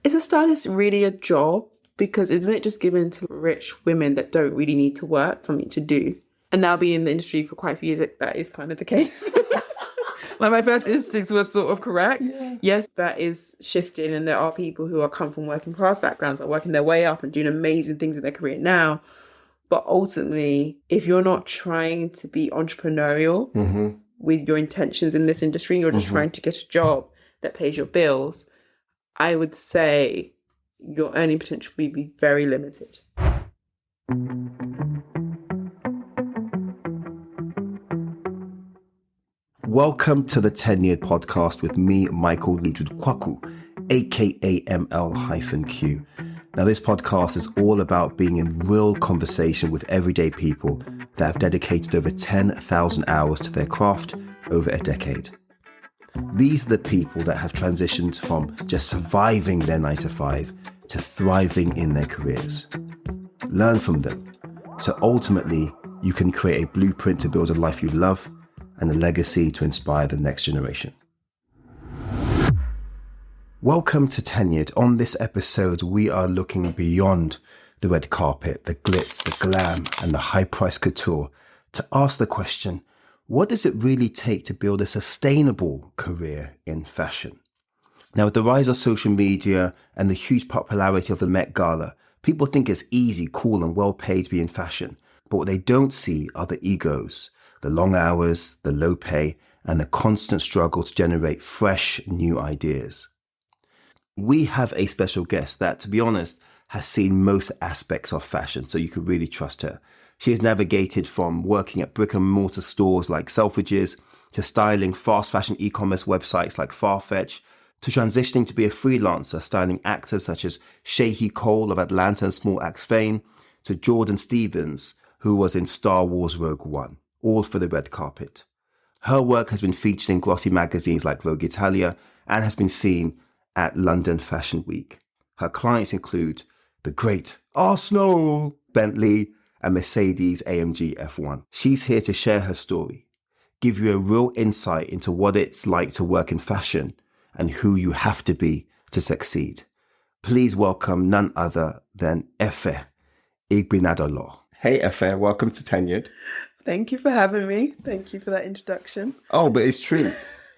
Is a stylist really a job? Because isn't it just given to rich women that don't really need to work, something to do? And now being in the industry for quite a few years, that is kind of the case. Like my first instincts were sort of correct. Yeah. Yes, that is shifting, and there are people who are come from working class backgrounds, are working their way up and doing amazing things in their career now. But ultimately, if you're not trying to be entrepreneurial with your intentions in this industry, you're just trying to get a job that pays your bills, I would say your earning potential will be very limited. Welcome to the Tenured Podcast with me, Michael Lutu-Kwaku, aka ML-Q. Now, this podcast is all about being in real conversation with everyday people that have dedicated over 10,000 hours to their craft over a decade. These are the people that have transitioned from just surviving their 9-to-5 to thriving in their careers. Learn from them, so ultimately you can create a blueprint to build a life you love and a legacy to inspire the next generation. Welcome to Tenured. On this episode, we are looking beyond the red carpet, the glitz, the glam, and the high-priced couture to ask the question, what does it really take to build a sustainable career in fashion? Now, with the rise of social media and the huge popularity of the Met Gala, people think it's easy, cool, and well-paid to be in fashion. But what they don't see are the egos, the long hours, the low pay, and the constant struggle to generate fresh, new ideas. We have a special guest that, to be honest, has seen most aspects of fashion, so you could really trust her. She has navigated from working at brick-and-mortar stores like Selfridges, to styling fast fashion e-commerce websites like Farfetch, to transitioning to be a freelancer, styling actors such as Sheji Cole of Atlanta and Small Axe fame, to Jordan Stevens, who was in Star Wars Rogue One, all for the red carpet. Her work has been featured in glossy magazines like Vogue Italia and has been seen at London Fashion Week. Her clients include the great Arsenal, Bentley, and Mercedes AMG F1. She's here to share her story, give you a real insight into what it's like to work in fashion and who you have to be to succeed. Please welcome none other than Efe Igbinadolor. Hey Efe, welcome to Tenured. Thank you for having me. Thank you for that introduction. Oh, but it's true.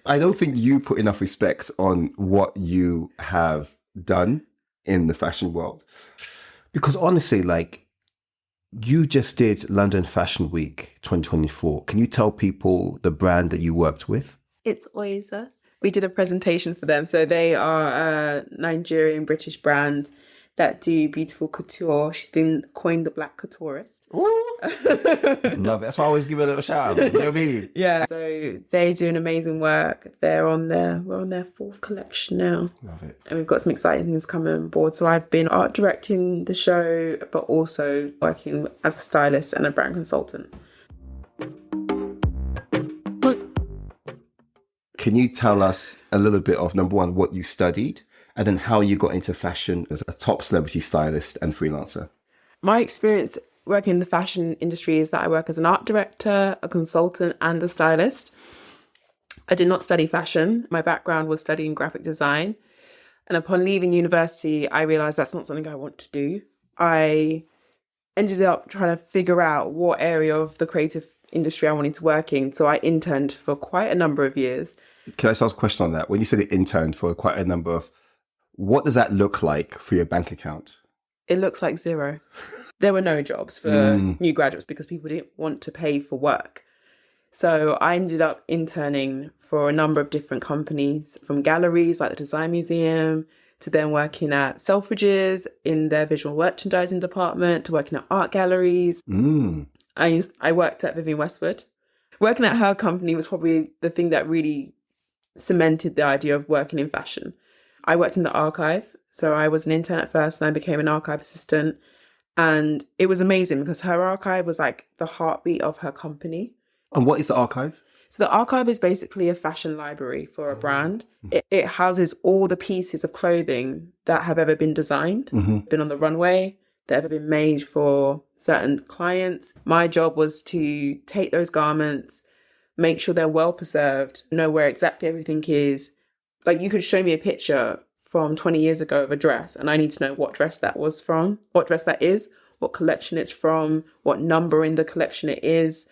I don't think you put enough respect on what you have done in the fashion world. Because honestly, you just did London Fashion Week 2024. Can you tell people the brand that you worked with? It's Oiza. We did a presentation for them. So they are a Nigerian British brand that do beautiful couture. She's been coined the Black Couturist. Love it. That's why I always give her a little shout out. You know what I mean? Yeah. So they do an amazing work. We're on their fourth collection now. Love it. And we've got some exciting things coming on board. So I've been art directing the show, but also working as a stylist and a brand consultant. Can you tell us a little bit of, number one, what you studied, and then how you got into fashion as a top celebrity stylist and freelancer? My experience working in the fashion industry is that I work as an art director, a consultant, and a stylist. I did not study fashion. My background was studying graphic design. And upon leaving university, I realized that's not something I want to do. I ended up trying to figure out what area of the creative industry I wanted to work in. So I interned for quite a number of years. Can I ask a question on that? When you said it interned for quite a number of, what does that look like for your bank account? It looks like zero. There were no jobs for new graduates because people didn't want to pay for work. So I ended up interning for a number of different companies, from galleries like the Design Museum, to then working at Selfridges in their visual merchandising department, to working at art galleries. I worked at Vivienne Westwood. Working at her company was probably the thing that really cemented the idea of working in fashion. I worked in the archive. So I was an intern at first and I became an archive assistant. And it was amazing because her archive was like the heartbeat of her company. And what is the archive? So the archive is basically a fashion library for a brand. It houses all the pieces of clothing that have ever been designed, been on the runway, that have been made for certain clients. My job was to take those garments, make sure they're well preserved, know where exactly everything is. Like, you could show me a picture from 20 years ago of a dress, and I need to know what dress that was from, what dress that is, what collection it's from, what number in the collection it is,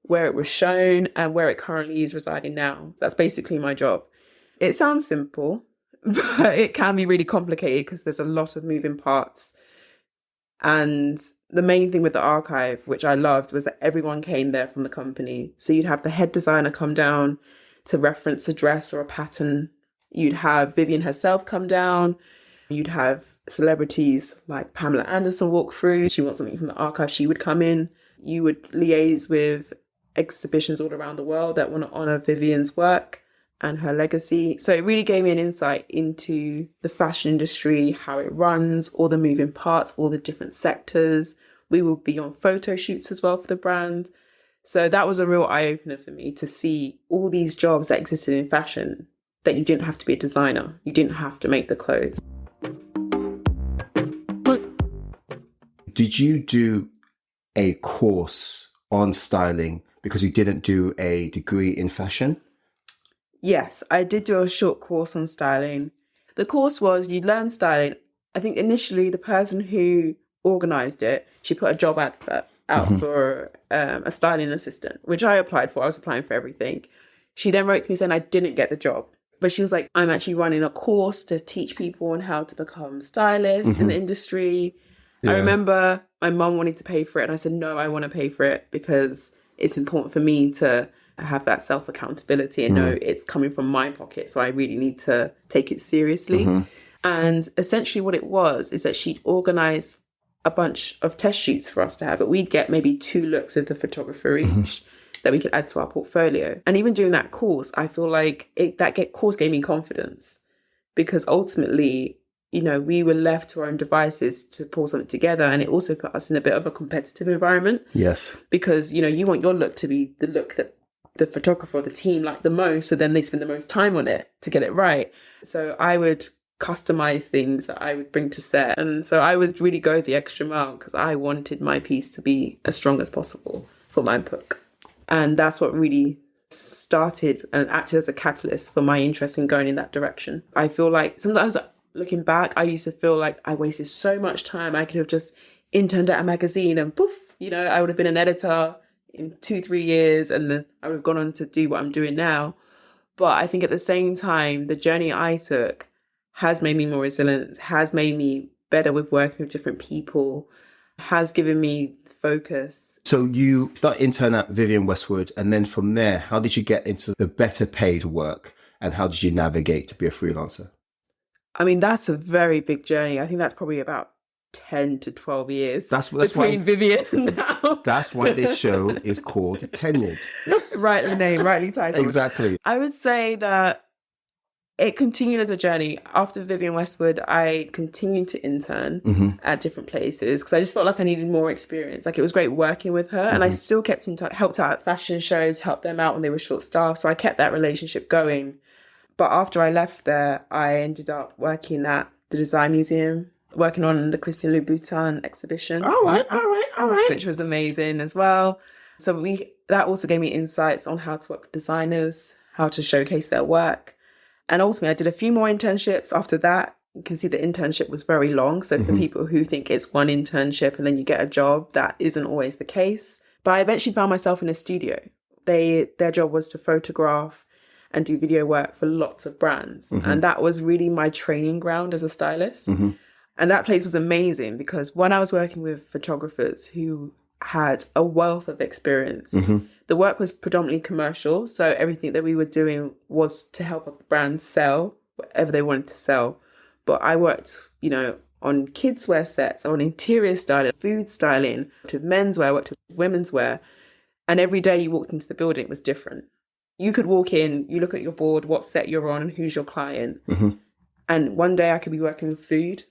where it was shown, and where it currently is residing now. That's basically my job. It sounds simple, but it can be really complicated because there's a lot of moving parts. And the main thing with the archive, which I loved, was that everyone came there from the company. So you'd have the head designer come down to reference a dress or a pattern. You'd have Vivienne herself come down. You'd have celebrities like Pamela Anderson walk through. She wants something from the archive, she would come in. You would liaise with exhibitions all around the world that want to honour Vivienne's work and her legacy. So it really gave me an insight into the fashion industry, how it runs, all the moving parts, all the different sectors. We would be on photo shoots as well for the brand. So that was a real eye-opener for me to see all these jobs that existed in fashion, that you didn't have to be a designer. You didn't have to make the clothes. Did you do a course on styling because you didn't do a degree in fashion? Yes, I did do a short course on styling. The course was, you learn styling. I think initially the person who organised it, she put a job advert out for a styling assistant, which I applied for. I was applying for everything. She then wrote to me saying I didn't get the job. But she was like, I'm actually running a course to teach people on how to become stylists in the industry. Yeah. I remember my mum wanted to pay for it. And I said, no, I want to pay for it because it's important for me to have that self-accountability and know it's coming from my pocket. So I really need to take it seriously. And essentially what it was is that she'd organise a bunch of test shoots for us to have. But we'd get maybe 2 looks of the photographer each that we could add to our portfolio. And even doing that course, I feel like course gave me confidence because ultimately, you know, we were left to our own devices to pull something together. And it also put us in a bit of a competitive environment. Yes. Because, you know, you want your look to be the look that the photographer or the team like the most. So then they spend the most time on it to get it right. So I would customize things that I would bring to set. And so I would really go the extra mile because I wanted my piece to be as strong as possible for my book. And that's what really started and acted as a catalyst for my interest in going in that direction. I feel like sometimes looking back, I used to feel like I wasted so much time. I could have just interned at a magazine and poof, you know, I would have been an editor in 2-3 years and then I would have gone on to do what I'm doing now. But I think at the same time, the journey I took has made me more resilient, has made me better with working with different people, has given me focus. So you start intern at Vivienne Westwood, and then from there, how did you get into the better paid work and how did you navigate to be a freelancer? I mean, that's a very big journey. I think that's probably about 10 to 12 years. That's between why, Vivienne now. That's why this show is called Tenured. Rightly named, rightly titled. Exactly. I would say that it continued as a journey. After Vivienne Westwood, I continued to intern at different places because I just felt like I needed more experience. Like it was great working with her and I still kept in touch, helped out at fashion shows, helped them out when they were short-staffed. So I kept that relationship going. But after I left there, I ended up working at the Design Museum, working on the Christian Louboutin exhibition. All right. Which was amazing as well. So that also gave me insights on how to work with designers, how to showcase their work. And ultimately, I did a few more internships after that. You can see the internship was very long. So for people who think it's one internship and then you get a job, that isn't always the case. But I eventually found myself in a studio. Their job was to photograph and do video work for lots of brands. And that was really my training ground as a stylist. And that place was amazing because when I was working with photographers who had a wealth of experience, the work was predominantly commercial. So everything that we were doing was to help brands sell whatever they wanted to sell. But I worked, you know, on kids' wear sets, on interior styling, food styling, with menswear, worked with women's wear. And every day you walked into the building, it was different. You could walk in, you look at your board, what set you're on, and who's your client. And one day I could be working with food.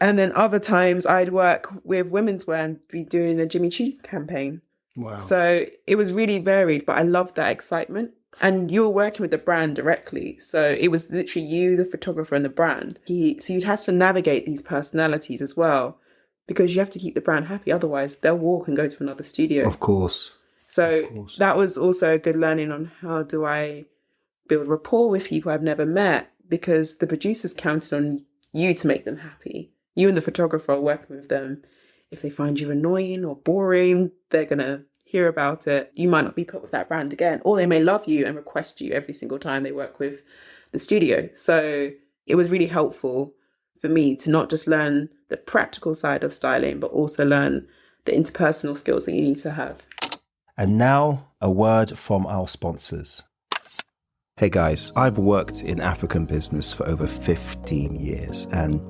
And then other times I'd work with women's wear and be doing a Jimmy Choo campaign. Wow. So it was really varied, but I loved that excitement. And you were working with the brand directly. So it was literally you, the photographer, and the brand. So you'd have to navigate these personalities as well because you have to keep the brand happy. Otherwise, they'll walk and go to another studio. Of course. So that was also a good learning on how do I build rapport with people I've never met, because the producers counted on you to make them happy. You and the photographer are working with them. If they find you annoying or boring, they're going to hear about it. You might not be put with that brand again, or they may love you and request you every single time they work with the studio. So it was really helpful for me to not just learn the practical side of styling, but also learn the interpersonal skills that you need to have. And now a word from our sponsors. Hey guys, I've worked in African business for over 15 years and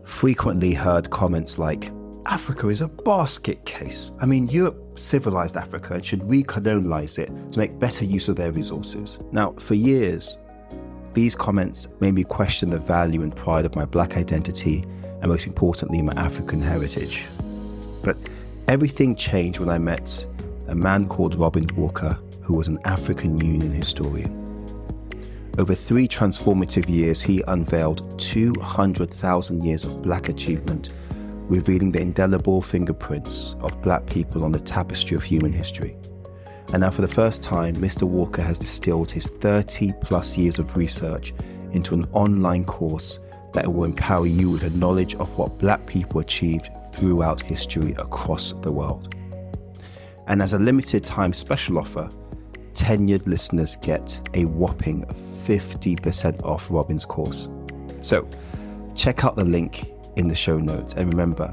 frequently heard comments like, Africa is a basket case. I mean, Europe civilized Africa and should recolonialize it to make better use of their resources. Now, for years, these comments made me question the value and pride of my Black identity and most importantly, my African heritage. But everything changed when I met a man called Robin Walker, who was an African Union historian. Over 3 transformative years, he unveiled 200,000 years of Black achievement, revealing the indelible fingerprints of Black people on the tapestry of human history. And now for the first time, Mr. Walker has distilled his 30 plus years of research into an online course that will empower you with the knowledge of what Black people achieved throughout history across the world. And as a limited time special offer, tenured listeners get a whopping 50% off Robin's course. So check out the link in the show notes. And remember,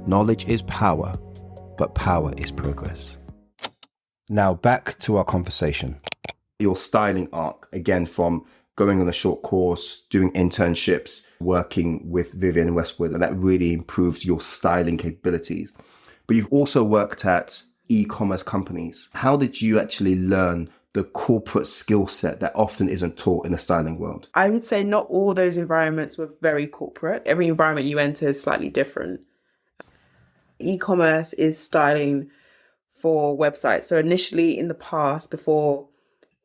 knowledge is power, but power is progress. Now back to our conversation. Your styling arc, again, from going on a short course, doing internships, working with Vivienne Westwood, and that really improved your styling capabilities. But you've also worked at e-commerce companies. How did you actually learn the corporate skill set that often isn't taught in the styling world? I would say not all those environments were very corporate. Every environment you enter is slightly different. E-commerce is styling for websites. So initially in the past, before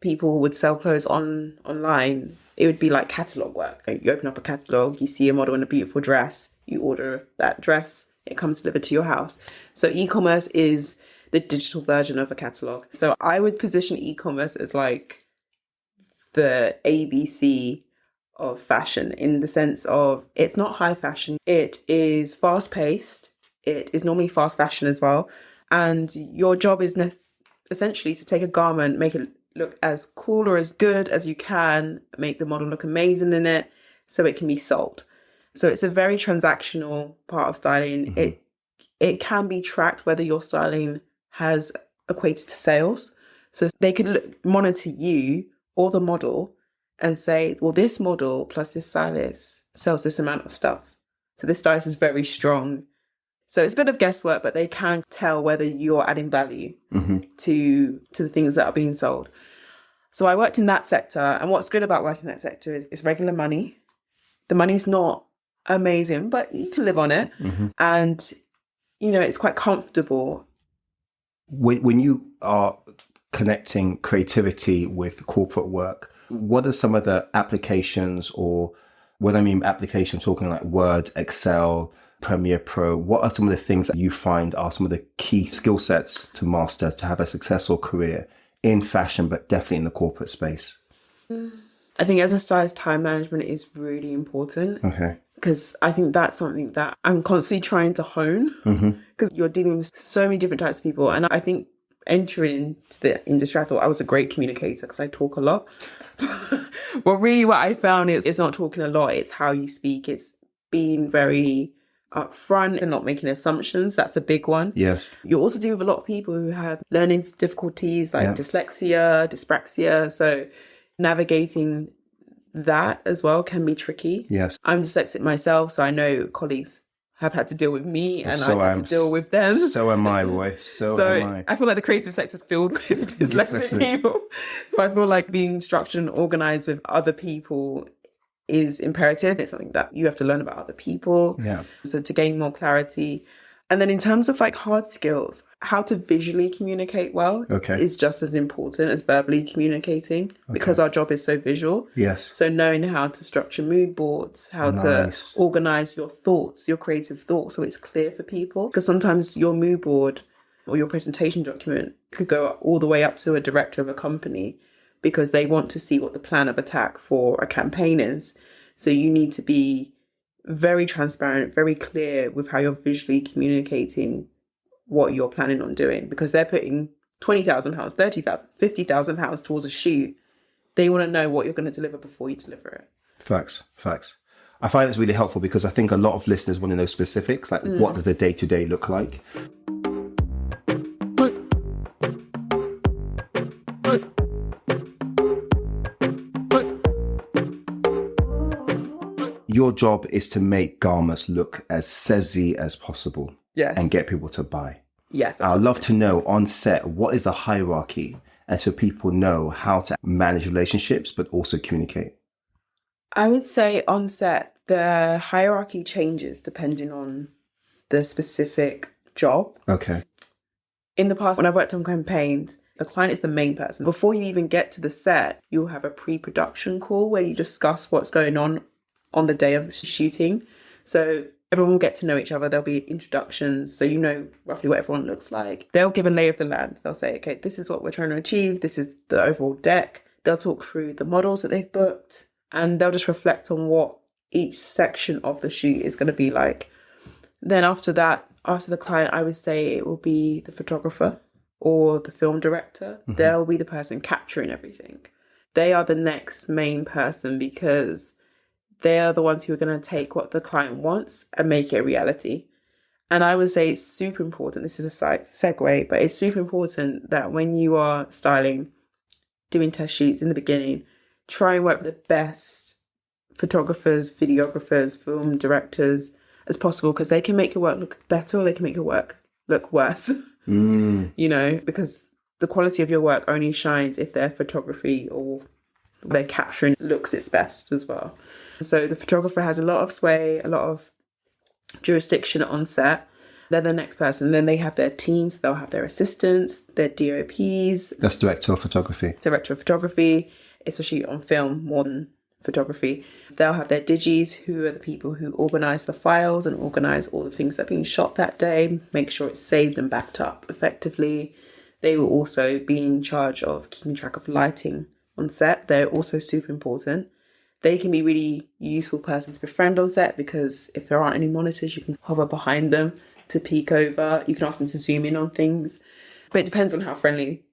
people would sell clothes online, it would be like catalogue work. You open up a catalogue, you see a model in a beautiful dress, you order that dress, it comes delivered to your house. So e-commerce is the digital version of a catalogue. So I would position e-commerce as like the ABC of fashion, in the sense of it's not high fashion. It is fast paced. It is normally fast fashion as well. And your job is essentially to take a garment, make it look as cool or as good as you can, make the model look amazing in it so it can be sold. So it's a very transactional part of styling. Mm-hmm. It can be tracked whether your styling has equated to sales. So they could monitor you or the model and say, well, this model plus this stylist sells this amount of stuff. So this stylist is very strong. So it's a bit of guesswork, but they can tell whether you're adding value mm-hmm. to the things that are being sold. So I worked in that sector. And what's good about working in that sector is it's regular money. The money's not amazing, but you can live on it. Mm-hmm. And, you know, it's quite comfortable. When you are connecting creativity with corporate work, what are some of the applications, or when I mean applications, talking like Word, Excel, Premiere Pro, what are some of the things that you find are some of the key skill sets to master to have a successful career in fashion, but definitely in the corporate space? I think as a stylist, time management is really important. Okay. Because I think that's something that I'm constantly trying to hone, because you're dealing with so many different types of people. And I think entering into the industry, I thought I was a great communicator because I talk a lot. Well, really what I found is it's not talking a lot. It's how you speak. It's being very upfront and not making assumptions. That's a big one. Yes. You're also dealing with a lot of people who have learning difficulties like dyslexia, dyspraxia. So navigating that as well can be tricky. Yes. I'm dyslexic myself, so I know colleagues have had to deal with me and I have to deal with them. So am I, boy. So am I. I feel like the creative sector is filled with dyslexic people. So I feel like being structured and organized with other people is imperative. It's something that you have to learn about other people. Yeah. So to gain more clarity. And then in terms of like hard skills, how to visually communicate well is just as important as verbally communicating because our job is so visual. Yes. So knowing how to structure mood boards, how to organize your thoughts, your creative thoughts, so it's clear for people. Because sometimes your mood board or your presentation document could go all the way up to a director of a company, because they want to see what the plan of attack for a campaign is. So you need to be very transparent, very clear with how you're visually communicating what you're planning on doing, because they're putting £20,000, £30,000, £50,000 towards a shoot. They want to know what you're going to deliver before you deliver it. Facts. I find it's really helpful because I think a lot of listeners want to know specifics, like what does the day-to-day look like? Your job is to make garments look as sexy as possible. Yes. And get people to buy. Yes. I'd love to know on set, what is the hierarchy? And so people know how to manage relationships, but also communicate. I would say on set, the hierarchy changes depending on the specific job. Okay. In the past, when I've worked on campaigns, the client is the main person. Before you even get to the set, you'll have a pre-production call where you discuss what's going on the day of the shooting. So everyone will get to know each other. There'll be introductions, so you know roughly what everyone looks like. They'll give a lay of the land. They'll say, okay, this is what we're trying to achieve. This is the overall deck. They'll talk through the models that they've booked, and they'll just reflect on what each section of the shoot is going to be like. Then after that, after the client, I would say it will be the photographer or the film director. Mm-hmm. They'll be the person capturing everything. They are the next main person because they are the ones who are going to take what the client wants and make it a reality. And I would say it's super important. This is a side segue, but it's super important that when you are styling, doing test shoots in the beginning, try and work with the best photographers, videographers, film directors as possible, because they can make your work look better or they can make your work look worse. You know, because the quality of your work only shines if their photography or their capturing looks its best as well. So the photographer has a lot of sway, a lot of jurisdiction on set. They're the next person. Then they have their teams. They'll have their assistants, their DOPs. That's director of photography. Director of photography, especially on film more than photography. They'll have their digis, who are the people who organise the files and organise all the things that are being shot that day, make sure it's saved and backed up effectively. They will also be in charge of keeping track of lighting on set. They're also super important. They can be really useful person to befriend on set, because if there aren't any monitors, you can hover behind them to peek over. You can ask them to zoom in on things. But it depends on how friendly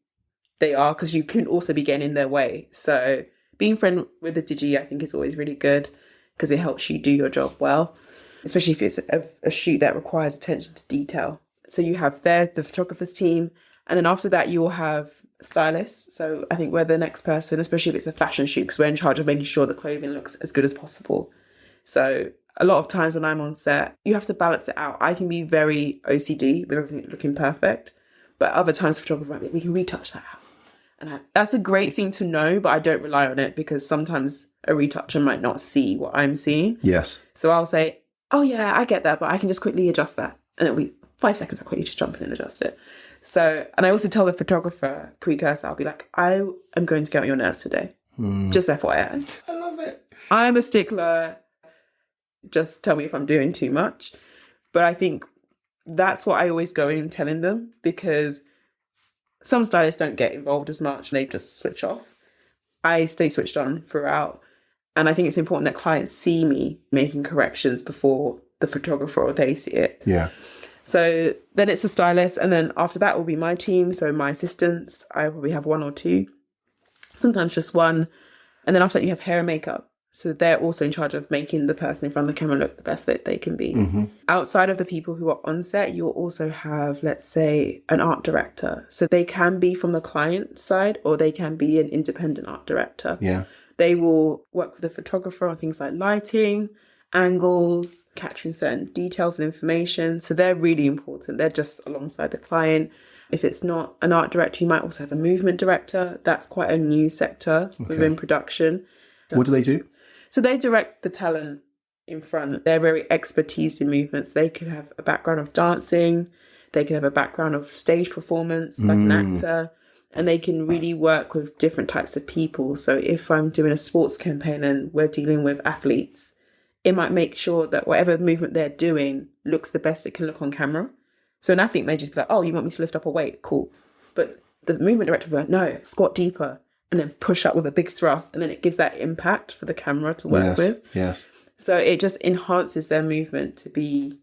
they are, because you can also be getting in their way. So being friendly with the digi, I think, is always really good, because it helps you do your job well, especially if it's a shoot that requires attention to detail. So you have the photographer's team, and then after that you will have stylists. So I think we're the next person, especially if it's a fashion shoot, because we're in charge of making sure the clothing looks as good as possible. So a lot of times when I'm on set, you have to balance it out. I can be very OCD with everything looking perfect, but other times photographer, we can retouch that out. And that's a great thing to know, but I don't rely on it, because sometimes a retoucher might not see what I'm seeing. Yes. So I'll say, oh yeah, I get that, but I can just quickly adjust that. And it'll be 5 seconds, I'll quickly just jump in and adjust it. So, and I also tell the photographer precursor, I'll be like, I am going to get on your nerves today. Just FYI. I love it. I'm a stickler. Just tell me if I'm doing too much. But I think that's what I always go in telling them, because some stylists don't get involved as much. They just switch off. I stay switched on throughout. And I think it's important that clients see me making corrections before the photographer or they see it. Yeah. So then it's the stylist, and then after that will be my team. So my assistants, I probably have 1 or 2, sometimes just 1. And then after that you have hair and makeup. So they're also in charge of making the person in front of the camera look the best that they can be. Mm-hmm. Outside of the people who are on set, you'll also have, let's say, an art director. So they can be from the client side, or they can be an independent art director. Yeah. They will work with the photographer on things like lighting, angles, capturing certain details and information. So they're really important. They're just alongside the client. If it's not an art director, you might also have a movement director. That's quite a new sector within production. What do they do? So they direct the talent in front. They're very expertise in movements. They could have a background of dancing. They could have a background of stage performance, like an actor. And they can really work with different types of people. So if I'm doing a sports campaign and we're dealing with athletes, it might make sure that whatever movement they're doing looks the best it can look on camera. So an athlete may just be like, oh, you want me to lift up a weight? Cool. But the movement director will be like, no, squat deeper. and then push up with a big thrust, and then it gives that impact for the camera to work with. Yes. So it just enhances their movement to be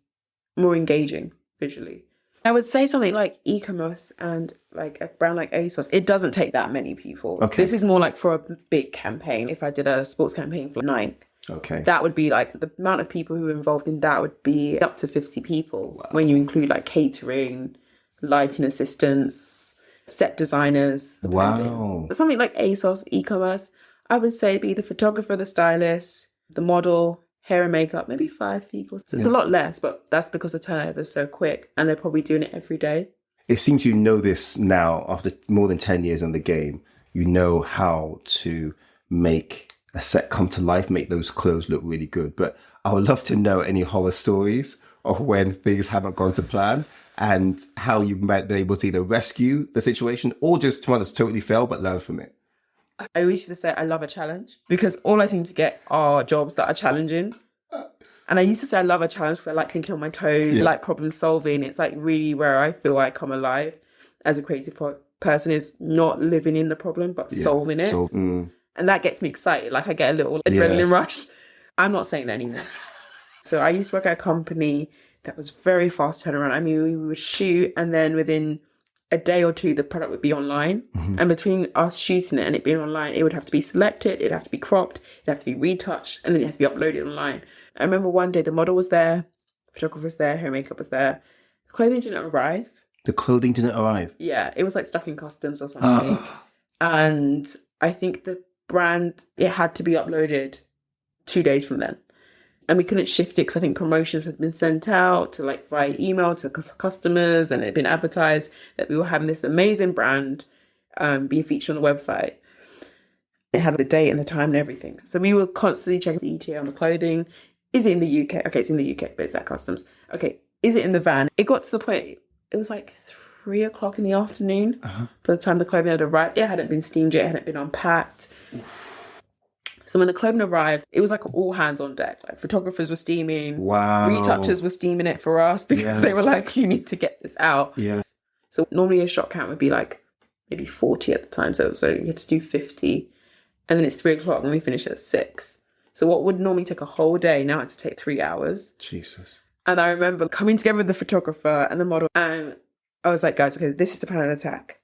more engaging visually. I would say something like e-commerce and like a brand like ASOS, it doesn't take that many people. Okay. This is more like for a big campaign. If I did a sports campaign for Nike, Okay. that would be like the amount of people who are involved in that would be up to 50 people. Wow. When you include like catering, lighting assistants, set designers. Wow. But something like ASOS e-commerce, I would say be the photographer, the stylist, the model, hair and makeup, maybe 5 people. So it's a lot less, but that's because the turnover is so quick and they're probably doing it every day. It seems you know this now after more than 10 years in the game. You know how to make a set come to life, make those clothes look really good. But I would love to know any horror stories of when things haven't gone to plan and how you might be able to either rescue the situation or just one that's totally failed but learn from it. I always used to say I love a challenge because all I seem to get are jobs that are challenging. And I used to say I love a challenge because I like thinking on my toes, I like problem solving. It's like really where I feel I come alive as a creative person, is not living in the problem, but solving it. And that gets me excited. Like I get a little adrenaline rush. I'm not saying that anymore. So I used to work at a company that was very fast turnaround. I mean, we would shoot and then within a day or two, the product would be online. And between us shooting it and it being online, it would have to be selected, it'd have to be cropped, it'd have to be retouched, and then it had to be uploaded online. I remember one day the model was there, the photographer was there, hair makeup was there. The clothing didn't arrive. The clothing didn't arrive? Yeah, it was like stuck in customs or something. And I think the brand, it had to be uploaded 2 days from then. And we couldn't shift it because I think promotions had been sent out to like via email to customers, and it had been advertised that we were having this amazing brand being featured on the website. It had the date and the time and everything. So we were constantly checking the ETA on the clothing. Is it in the UK? Okay, it's in the UK, but it's at customs. Okay, is it in the van? It got to the point, it was like 3 o'clock in the afternoon by the time the clothing had arrived. It hadn't been steamed yet, it hadn't been unpacked. So when the clothing arrived, it was like all hands on deck. Like photographers were steaming. Wow. Retouchers were steaming it for us because they were like, you need to get this out. Yes. So normally a shot count would be like maybe 40 at the time. So you had to do 50. And then it's 3 o'clock and we finished at 6. So what would normally take a whole day now had to take 3 hours. Jesus. And I remember coming together with the photographer and the model. And I was like, guys, okay, this is the plan of attack.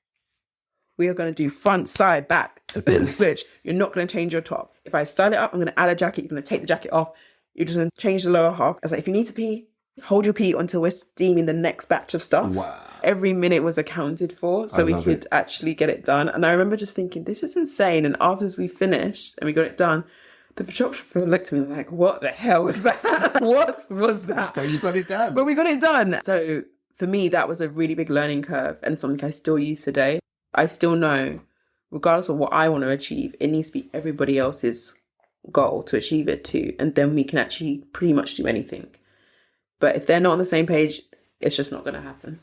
We are going to do front, side, back, a bit of switch. You're not going to change your top. If I style it up, I'm going to add a jacket. You're going to take the jacket off. You're just going to change the lower half. I was like, if you need to pee, hold your pee until we're steaming the next batch of stuff. Wow. Every minute was accounted for so we could actually get it done. And I remember just thinking, this is insane. And after we finished and we got it done, the photographer looked at me like, what the hell was that? What was that? But you got it done. But we got it done. So for me, that was a really big learning curve and something I still use today. I still know, regardless of what I want to achieve, it needs to be everybody else's goal to achieve it too. And then we can actually pretty much do anything. But if they're not on the same page, it's just not going to happen.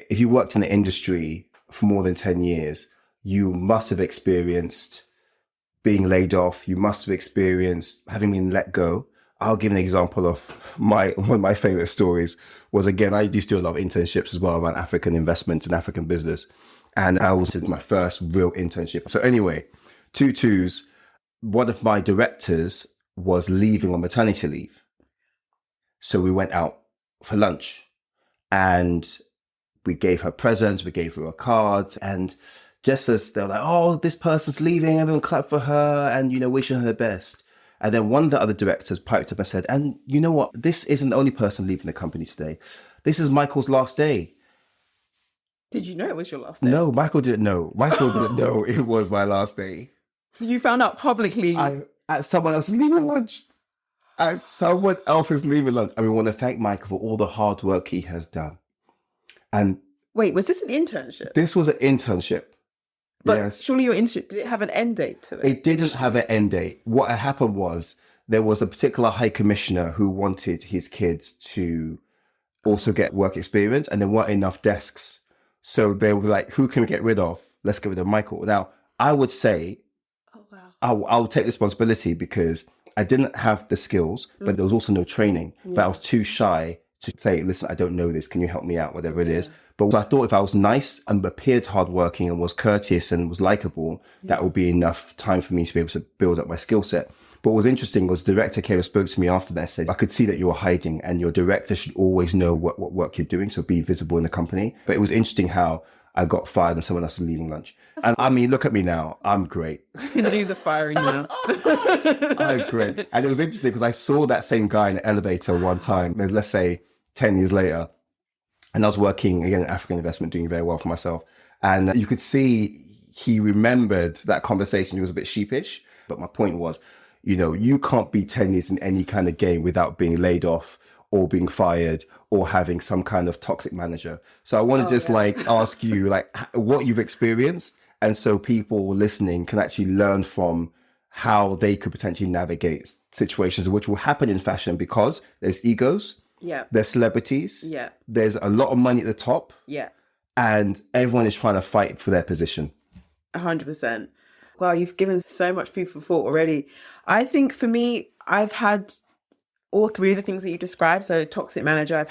If you worked in the industry for more than 10 years, you must have experienced being laid off. You must have experienced having been let go. I'll give an example of one of my favorite stories was, again, I used to do a lot of internships as well around African investment and African business. And I was in my first real internship. So anyway, twos, one of my directors was leaving on maternity leave. So we went out for lunch and we gave her presents. We gave her a card. And just as they're like, oh, this person's leaving, everyone clap for her and, wishing her the best. And then one of the other directors piped up and said, and you know what? This isn't the only person leaving the company today. This is Michael's last day. Did you know it was your last day? No, Michael didn't know. Michael didn't know it was my last day. So you found out publicly? Someone else is leaving lunch. Someone else is leaving lunch. And we want to thank Michael for all the hard work he has done. And wait, was this an internship? This was an internship. But yes. Surely your internship, did it have an end date to it? It didn't have an end date. What had happened was there was a particular high commissioner who wanted his kids to also get work experience, and there weren't enough desks. So they were like, who can we get rid of? Let's get rid of Michael. Now, I would say, I'll take responsibility because I didn't have the skills, but there was also no training. Yeah. But I was too shy to say, listen, I don't know this. Can you help me out? Whatever it is. But I thought if I was nice and appeared hardworking and was courteous and was likable, that would be enough time for me to be able to build up my skill set. But what was interesting was the director came and spoke to me after that, said, I could see that you were hiding and your director should always know what work you're doing. So be visible in the company. But it was interesting how I got fired and someone else was leaving lunch. And I mean, look at me now. I'm great. You can do the firing now. I'm great. And it was interesting because I saw that same guy in the elevator one time, let's say 10 years later. And I was working, again, in African investment, doing very well for myself. And you could see he remembered that conversation. He was a bit sheepish. But my point was, you can't be 10 years in any kind of game without being laid off or being fired or having some kind of toxic manager. So I want to ask you what you've experienced. And so people listening can actually learn from how they could potentially navigate situations which will happen in fashion because there's egos. Yeah. There's celebrities. Yeah. There's a lot of money at the top. Yeah. And everyone is trying to fight for their position. 100%. Wow, you've given so much food for thought already. I think for me, I've had all three of the things that you described. So toxic manager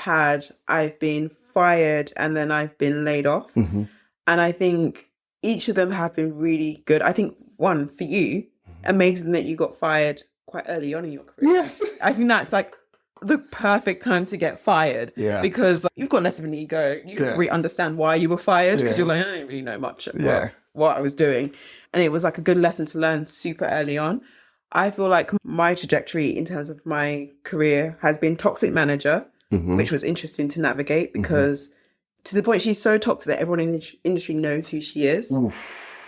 I've been fired, and then I've been laid off. Mm-hmm. And I think each of them have been really good. I think one, for you, amazing that you got fired quite early on in your career. Yes. I think that's the perfect time to get fired. Yeah. Because you've got less of an ego. You can really understand why you were fired because you're like, I don't really know much about what I was doing. And it was a good lesson to learn super early on. I feel like my trajectory in terms of my career has been toxic manager, which was interesting to navigate because to the point she's so toxic that everyone in the industry knows who she is. Oof.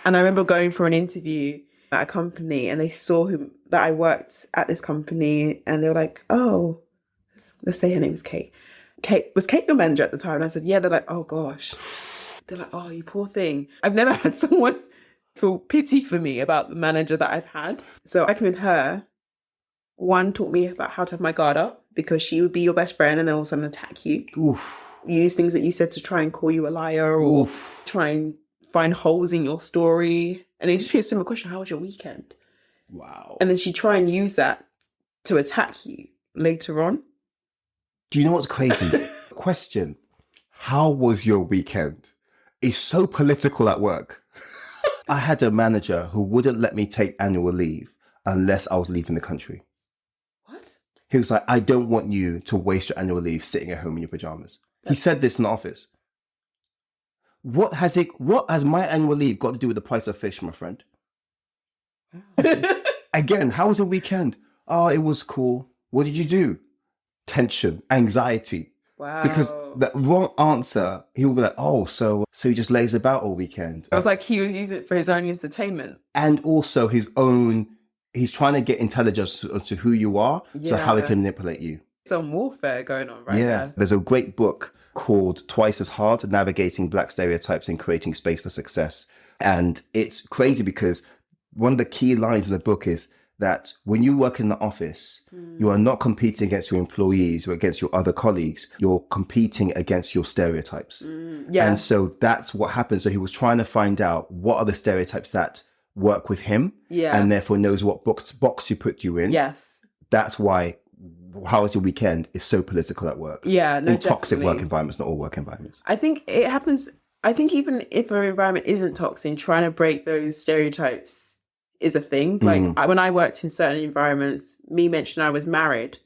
And I remember going for an interview at a company and they saw that I worked at this company and they were like, oh, let's say her name is Kate. Was Kate your manager at the time? And I said, yeah. They're like, oh gosh. They're like, oh, you poor thing. I've never had someone feel pity for me about the manager that I've had. So working with her, one taught me about how to have my guard up because she would be your best friend and then all of a sudden attack you. Oof. Use things that you said to try and call you a liar or try and find holes in your story. And it just be a similar question, how was your weekend? Wow. And then she'd try and use that to attack you later on. Do you know what's crazy? Question, how was your weekend? It's so political at work. I had a manager who wouldn't let me take annual leave unless I was leaving the country. What? He was like, I don't want you to waste your annual leave sitting at home in your pajamas. He said this in the office. What has my annual leave got to do with the price of fish, my friend? Again, how was the weekend? Oh, it was cool. What did you do? Tension, anxiety. Wow. Because the wrong answer, he will be like, oh, so he just lays about all weekend. I was like, he was using it for his own entertainment. And also he's trying to get intelligence to who you are, so how he can manipulate you. Some warfare going on right now. There's a great book called Twice as Hard, Navigating Black Stereotypes and Creating Space for Success. And it's crazy because one of the key lines in the book is that when you work in the office, you are not competing against your employees or against your other colleagues. You're competing against your stereotypes. And so that's what happened. So he was trying to find out what are the stereotypes that work with him and therefore knows what box to put you in. Yes. That's why how was your weekend is so political at work. Yeah, no, in toxic work environments, not all work environments. I think it happens. I think even if an environment isn't toxic, trying to break those stereotypes is a thing. Like when I worked in certain environments, me mentioning I was married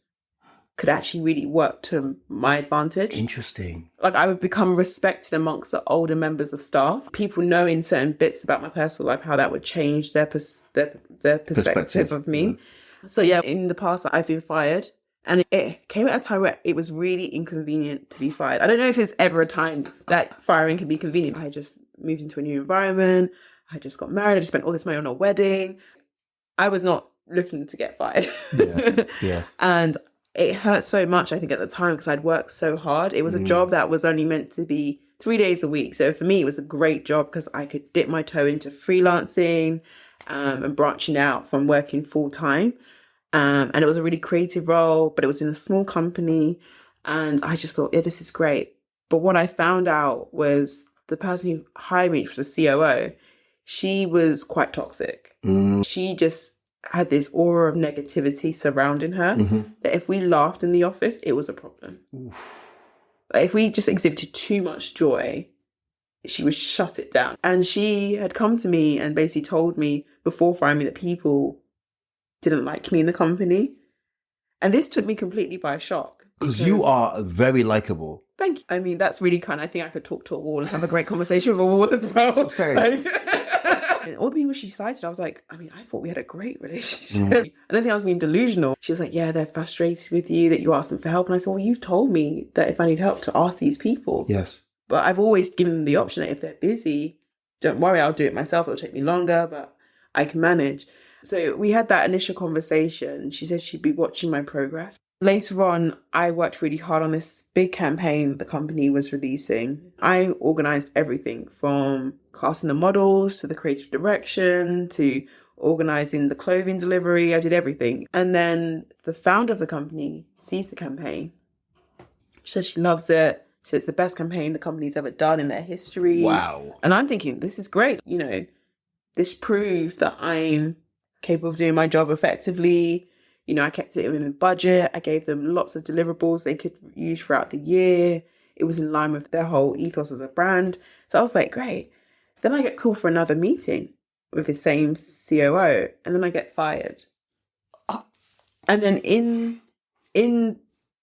could actually really work to my advantage. Interesting. Like I would become respected amongst the older members of staff. People knowing certain bits about my personal life, how that would change their perspective of me. Yeah. So yeah, in the past I've been fired. And it came at a time where it was really inconvenient to be fired. I don't know if there's ever a time that firing can be convenient. I just moved into a new environment. I just got married. I just spent all this money on a wedding. I was not looking to get fired. Yes. And it hurt so much, I think, at the time because I'd worked so hard. It was a job that was only meant to be 3 days a week. So for me, it was a great job because I could dip my toe into freelancing and branching out from working full time. And it was a really creative role, but it was in a small company. And I just thought, yeah, this is great. But what I found out was the person who hired me, which was a COO, she was quite toxic. She just had this aura of negativity surrounding her that if we laughed in the office, it was a problem. Like, if we just exhibited too much joy, she would shut it down. And she had come to me and basically told me before firing me that people didn't like me in the company. And this took me completely by shock. Because you are very likable. Thank you. I mean, that's really kind. I think I could talk to a wall and have a great conversation with a wall as well. That's what I'm saying. And all the people she cited, I was like, I mean, I thought we had a great relationship. I don't think I was being delusional. She was like, yeah, they're frustrated with you, that you asked them for help. And I said, well, you've told me that if I need help to ask these people. Yes. But I've always given them the option that if they're busy, don't worry, I'll do it myself. It'll take me longer, but I can manage. So we had that initial conversation. She said she'd be watching my progress. Later on, I worked really hard on this big campaign the company was releasing. I organised everything from casting the models to the creative direction to organising the clothing delivery. I did everything. And then the founder of the company sees the campaign. She says she loves it. She says it's the best campaign the company's ever done in their history. Wow. And I'm thinking, this is great. You know, this proves that I'm capable of doing my job effectively. You know, I kept it within the budget. I gave them lots of deliverables they could use throughout the year. It was in line with their whole ethos as a brand. So I was like, great. Then I get called for another meeting with the same COO, and then I get fired. And then in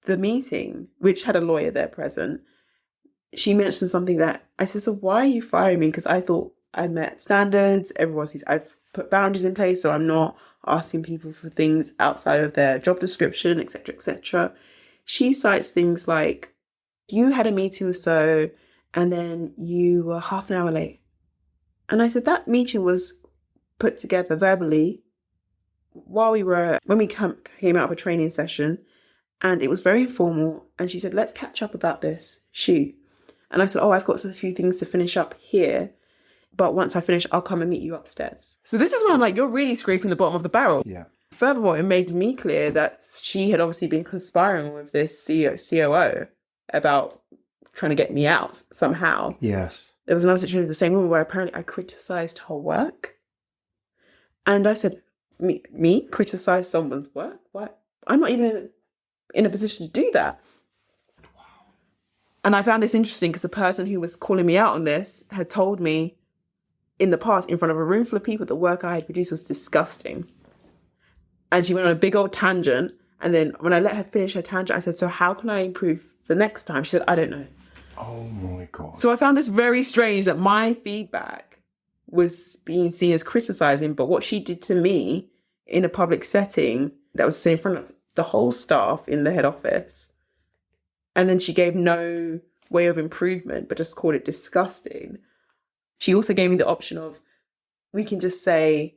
the meeting, which had a lawyer there present, she mentioned something that I said, so why are you firing me? Because I thought I met standards. Everyone sees I've put boundaries in place, so I'm not asking people for things outside of their job description, etc., etc. She cites things like, you had a meeting with so, and then you were half an hour late. And I said, that meeting was put together verbally when we came out of a training session, and it was very informal. And she said, let's catch up about this shoot. And I said, oh, I've got a few things to finish up here, but once I finish, I'll come and meet you upstairs. So this is where I'm like, you're really scraping the bottom of the barrel. Yeah. Furthermore, it made me clear that she had obviously been conspiring with this COO about trying to get me out somehow. Yes. There was another situation with the same woman where apparently I criticised her work. And I said, me criticise someone's work? What? I'm not even in a position to do that. Wow. And I found this interesting because the person who was calling me out on this had told me in the past, in front of a room full of people, the work I had produced was disgusting. And she went on a big old tangent. And then when I let her finish her tangent, I said, so how can I improve for next time? She said, I don't know. Oh my God. So I found this very strange that my feedback was being seen as criticizing, but what she did to me in a public setting that was in front of the whole staff in the head office. And then she gave no way of improvement, but just called it disgusting. She also gave me the option of, we can just say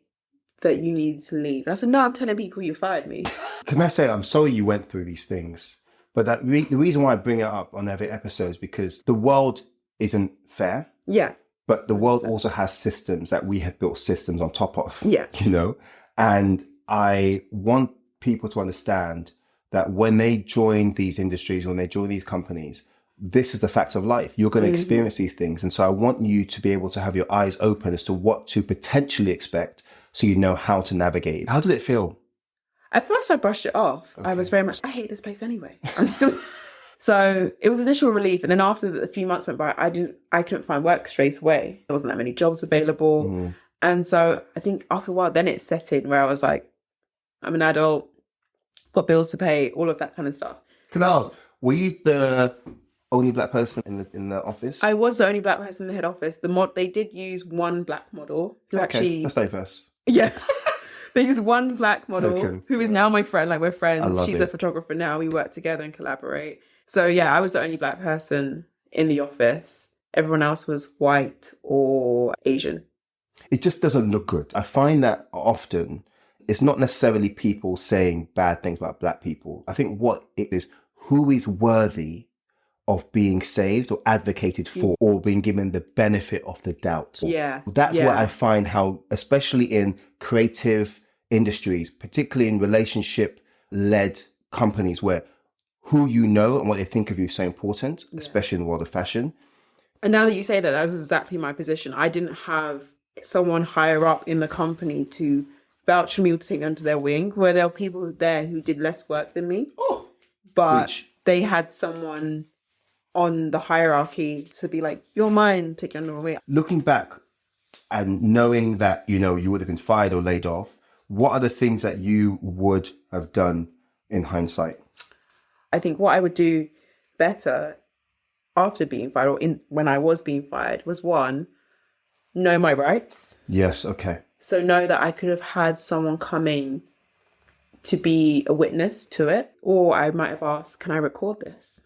that you need to leave. And I said, no, I'm telling people you fired me. Can I say, I'm sorry you went through these things, but the reason why I bring it up on every episode is because the world isn't fair. Yeah. But the world also has systems that we have built systems on top of. Yeah. You know? And I want people to understand that when they join these industries, when they join these companies, this is the fact of life. You're going to experience these things. And so I want you to be able to have your eyes open as to what to potentially expect so you know how to navigate. How did it feel? At first I brushed it off. Okay. I was very much, I hate this place anyway. I'm still... So it was initial relief. And then after a few months went by, I couldn't find work straight away. There wasn't that many jobs available. And so I think after a while, then it set in where I was like, I'm an adult, got bills to pay, all of that kind of stuff. Can I ask, were you the only black person in the office? I was the only black person in the head office. They did use one black model. Let's stay first. Yeah. They used one black model who is now my friend. Like, we're friends. She's a photographer now. We work together and collaborate. So yeah, I was the only black person in the office. Everyone else was white or Asian. It just doesn't look good. I find that often it's not necessarily people saying bad things about black people. I think what it is, who is worthy of being saved or advocated for or being given the benefit of the doubt. Yeah. That's what I find how, especially in creative industries, particularly in relationship-led companies where who you know and what they think of you is so important, especially in the world of fashion. And now that you say that, that was exactly my position. I didn't have someone higher up in the company to vouch for me or to take me under their wing, where there were people there who did less work than me. But they had someone on the hierarchy to be like, you're mine, take your number away. Looking back and knowing that, you know, you would have been fired or laid off, what are the things that you would have done in hindsight? I think what I would do better after being fired when I was being fired was, one, know my rights. Yes, okay. So know that I could have had someone come in to be a witness to it, or I might have asked, can I record this?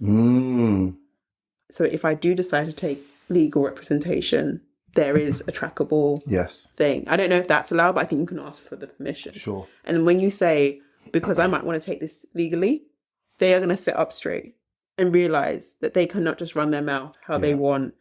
So if I do decide to take legal representation, there is a trackable thing. I don't know if that's allowed, but I think you can ask for the permission. Sure. And when you say, because I might want to take this legally, they are going to sit up straight and realize that they cannot just run their mouth how they want.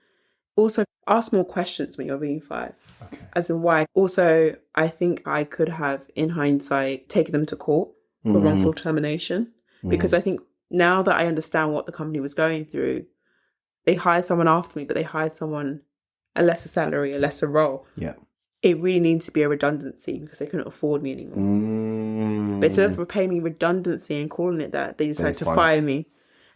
Also, ask more questions when you're being fired. Okay. As in why. Also, I think I could have, in hindsight, taken them to court for wrongful termination. Because I think now that I understand what the company was going through, they hired someone after me, but they hired someone a lesser salary, a lesser role. Yeah. It really needs to be a redundancy because they couldn't afford me anymore. But instead of paying me redundancy and calling it that, they decided to fire me.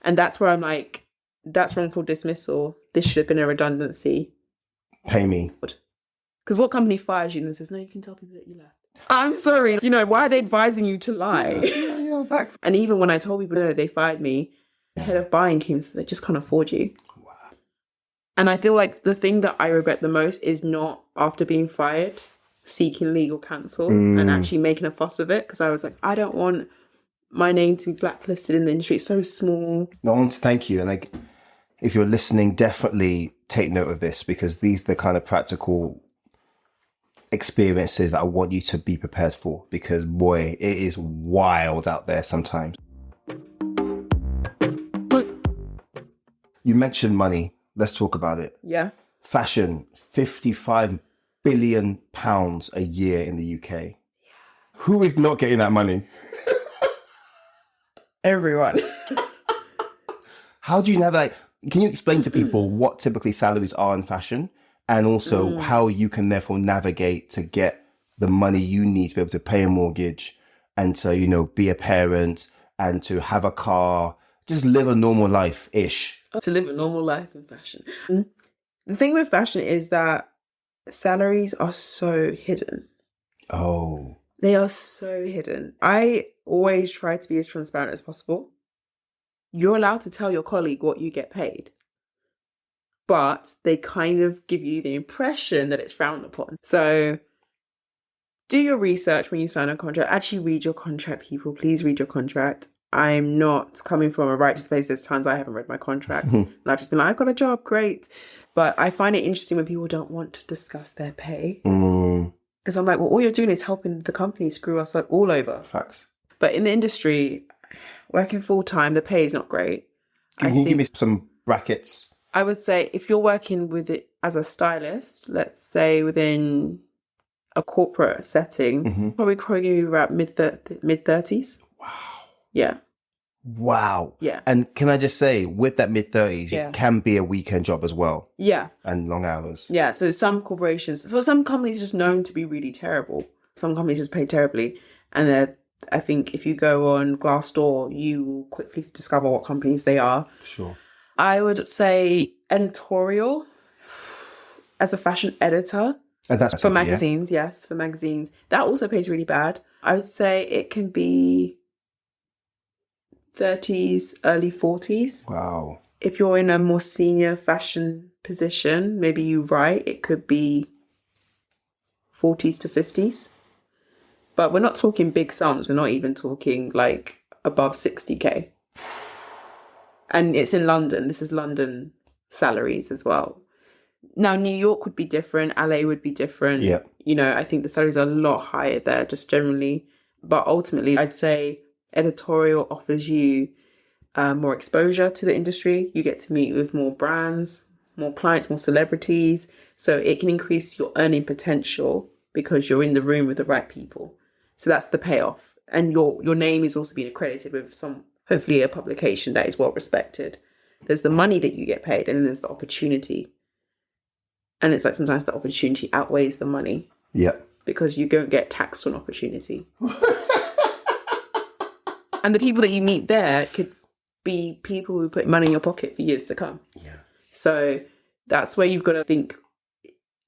And that's where I'm like, that's wrongful dismissal. This should have been a redundancy. Pay me. Because what company fires you and says, no, you can tell people that you left? I'm sorry. You know, why are they advising you to lie? Back. And even when I told people that they fired me, the head of buying came and said, they just can't afford you. Wow. And I feel like the thing that I regret the most is not after being fired, seeking legal counsel and actually making a fuss of it. Because I was like, I don't want my name to be blacklisted in the industry. It's so small. No, I want to thank you. And like, if you're listening, definitely take note of this, because these are the kind of practical experiences that I want you to be prepared for, because boy, it is wild out there sometimes. You mentioned money. Let's talk about it. Yeah. Fashion, £55 billion a year in the UK. Yeah. Who is not getting that money? Everyone. How do you navigate? Can you explain to people what typically salaries are in fashion, and also how you can therefore navigate to get the money you need to be able to pay a mortgage and to, you know, be a parent and to have a car, just live a normal life-ish? To live a normal life in fashion. The thing with fashion is that salaries are so hidden. Oh. They are so hidden. I always try to be as transparent as possible. You're allowed to tell your colleague what you get paid, but they kind of give you the impression that it's frowned upon. So do your research when you sign a contract. Actually read your contract, people. Please read your contract. I'm not coming from a righteous place. There's times I haven't read my contract and I've just been like, I got a job, great. But I find it interesting when people don't want to discuss their pay. Because I'm like, well, all you're doing is helping the company screw us up all over. Facts. But in the industry, working full time, the pay is not great. Can you give me some brackets? I would say if you're working with it as a stylist, let's say within a corporate setting, probably quoting about mid-30s. Wow. Yeah. Wow. Yeah. And can I just say, with that mid-30s, it can be a weekend job as well. Yeah. And long hours. Yeah. So some some companies are just known to be really terrible. Some companies just pay terribly. And I think if you go on Glassdoor, you will quickly discover what companies they are. Sure. I would say editorial as a fashion editor. And that's for magazines, yes, for magazines. That also pays really bad. I would say it can be 30s, early 40s. Wow. If you're in a more senior fashion position, maybe you write, it could be 40s to 50s. But we're not talking big sums. We're not even talking like above 60k. And it's in London. This is London salaries as well. Now, New York would be different. LA would be different. Yeah. You know, I think the salaries are a lot higher there just generally. But ultimately, I'd say editorial offers you more exposure to the industry. You get to meet with more brands, more clients, more celebrities. So it can increase your earning potential because you're in the room with the right people. So that's the payoff. And your name is also being accredited with some, hopefully a publication that is well respected. There's the money that you get paid, and then there's the opportunity. And it's like sometimes the opportunity outweighs the money. Yeah. Because you don't get taxed on opportunity. And the people that you meet there could be people who put money in your pocket for years to come. Yeah. So that's where you've got to think,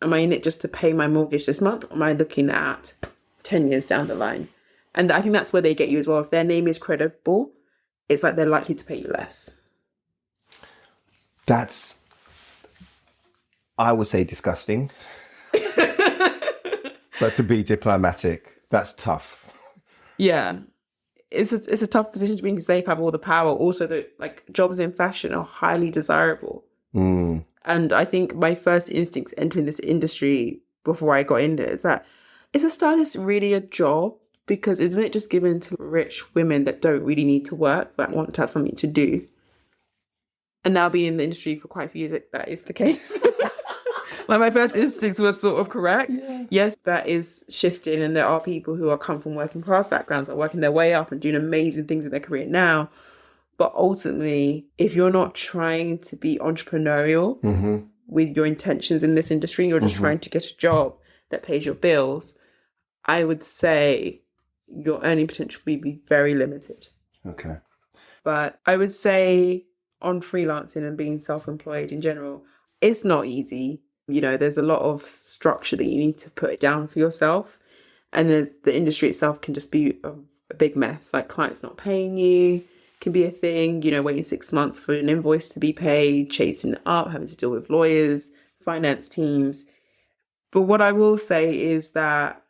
am I in it just to pay my mortgage this month? Or am I looking at 10 years down the line? And I think that's where they get you as well. If their name is credible, it's like they're likely to pay you less. That's, I would say, disgusting. But to be diplomatic, that's tough. Yeah. It's a tough position to be in because they have all the power. Also, like jobs in fashion are highly desirable. Mm. And I think my first instincts entering this industry before I got into it is that, is a stylist really a job? Because isn't it just given to rich women that don't really need to work, but want to have something to do? And now being in the industry for quite a few years, that is the case. Like my first instincts were sort of correct. Yeah. Yes, that is shifting. And there are people who are come from working class backgrounds, are working their way up and doing amazing things in their career now. But ultimately, if you're not trying to be entrepreneurial with your intentions in this industry, you're just trying to get a job that pays your bills, I would say your earning potential will be very limited. Okay. But I would say on freelancing and being self-employed in general, it's not easy. You know, there's a lot of structure that you need to put down for yourself. And the industry itself can just be a big mess. Like clients not paying you can be a thing, you know, waiting 6 months for an invoice to be paid, chasing it up, having to deal with lawyers, finance teams. But what I will say is that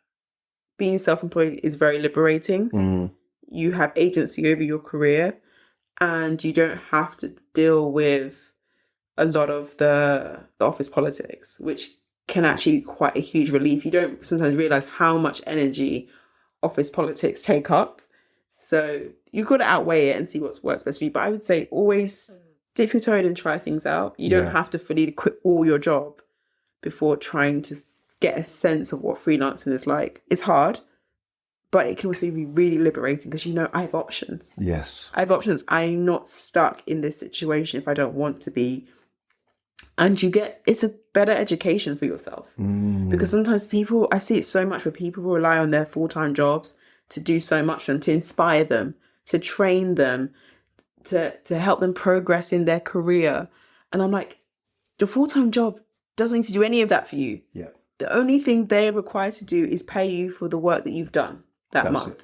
being self-employed is very liberating. You have agency over your career and you don't have to deal with a lot of the office politics, which can actually be quite a huge relief. You don't sometimes realize how much energy office politics take up. So you've got to outweigh it and see what works best for you. But I would say always dip your toe in and try things out. You don't have to fully quit all your job before trying to get a sense of what freelancing is like. It's hard, but it can also be really liberating because, you know, I have options. Yes. I have options. I'm not stuck in this situation if I don't want to be. And it's a better education for yourself. Because sometimes I see it so much where people rely on their full-time jobs to do so much for them, to inspire them, to train them, to help them progress in their career. And I'm like, your full-time job doesn't need to do any of that for you. Yeah. The only thing they're required to do is pay you for the work that you've done that month. It.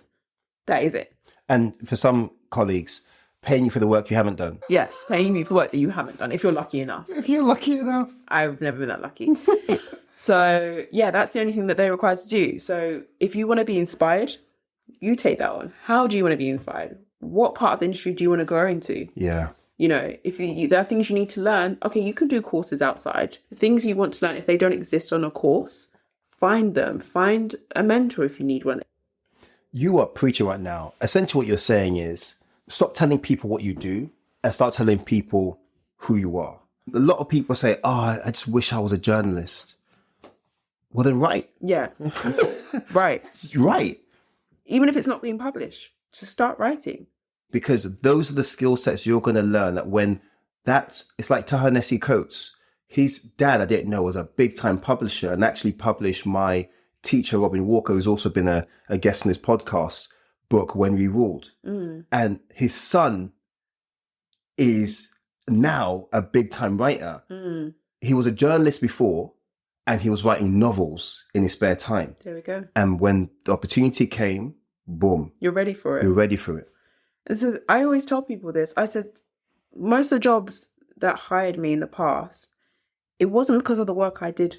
That is it. And for some colleagues, paying you for the work you haven't done. Yes, paying you for work that you haven't done, if you're lucky enough. If you're lucky enough. I've never been that lucky. So, yeah, that's the only thing that they're required to do. So if you want to be inspired, you take that on. How do you want to be inspired? What part of the industry do you want to grow into? Yeah. You know, if there are things you need to learn, okay, you can do courses outside. The things you want to learn, if they don't exist on a course, find them. Find a mentor if you need one. You are preaching right now. Essentially what you're saying is stop telling people what you do and start telling people who you are. A lot of people say, I just wish I was a journalist. Well, then write. Yeah. Right. Right. Even if it's not being published, just start writing. Because those are the skill sets you're going to learn that it's like Ta-Nehisi Coates. His dad, I didn't know, was a big time publisher and actually published my teacher, Robin Walker, who's also been a guest on this podcast, book, When We Ruled. And his son is now a big time writer. He was a journalist before and he was writing novels in his spare time. There we go. And when the opportunity came, boom. You're ready for it. You're ready for it. And so I always tell people this. I said, most of the jobs that hired me in the past, it wasn't because of the work I did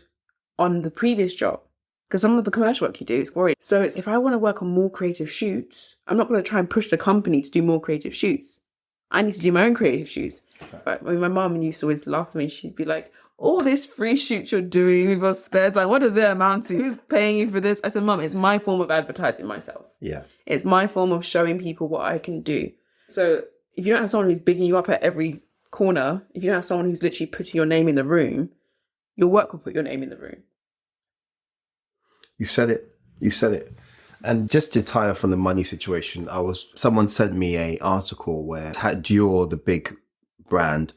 on the previous job. Because some of the commercial work you do is worried. So if I want to work on more creative shoots, I'm not going to try and push the company to do more creative shoots. I need to do my own creative shoots. But when my mum used to always laugh at me, she'd be like, all this free shoots you're doing with your spare time, what does it amount to? Who's paying you for this? I said, Mum, it's my form of advertising myself. Yeah. It's my form of showing people what I can do. So if you don't have someone who's bigging you up at every corner, if you don't have someone who's literally putting your name in the room, your work will put your name in the room. You said it. You said it. And just to tie off from the money situation, someone sent me an article where Dior, the big brand,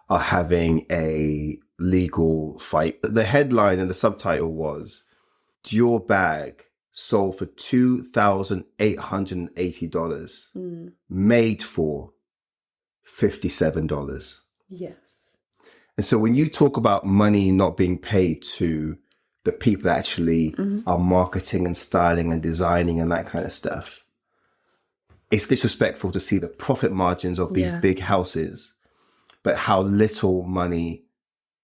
are having a legal fight. The headline and the subtitle was Dior bag sold for $2,880, made for $57. Yes. And so when you talk about money not being paid to the people that actually are marketing and styling and designing and that kind of stuff, it's disrespectful to see the profit margins of these big houses, but how little money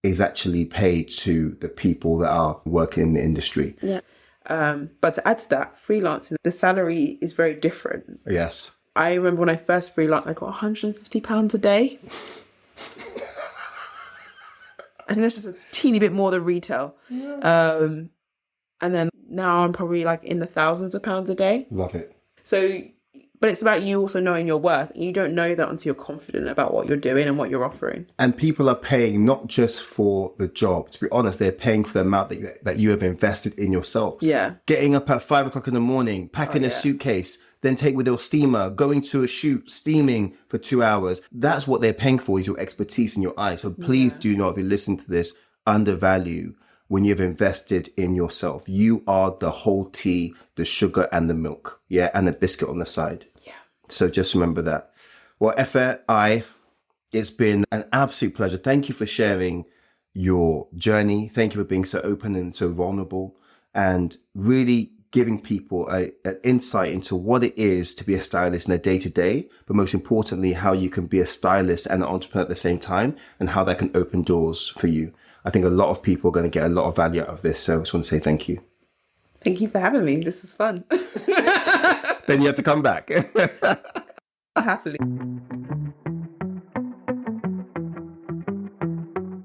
is actually paid to the people that are working in the industry. Yeah. But to add to that, freelancing, the salary is very different. Yes. I remember when I first freelanced, I got £150 a day. I think that's just a teeny bit more than retail. Yeah. And then now I'm probably like in the thousands of pounds a day. Love it. So, but it's about you also knowing your worth. You don't know that until you're confident about what you're doing and what you're offering. And people are paying not just for the job. To be honest, they're paying for the amount that you have invested in yourself. Yeah. Getting up at 5 o'clock in the morning, packing a suitcase, then take with your steamer, going to a shoot, steaming for 2 hours. That's what they're paying for, is your expertise in your eye. So please do not, if you listen to this, undervalue when you've invested in yourself. You are the whole tea, the sugar and the milk. Yeah. And the biscuit on the side. Yeah. So just remember that. Well, Efe, it's been an absolute pleasure. Thank you for sharing your journey. Thank you for being so open and so vulnerable and really giving people an insight into what it is to be a stylist in a day-to-day, but most importantly, how you can be a stylist and an entrepreneur at the same time and how that can open doors for you. I think a lot of people are going to get a lot of value out of this. So I just want to say thank you. Thank you for having me. This is fun. Then you have to come back. Happily.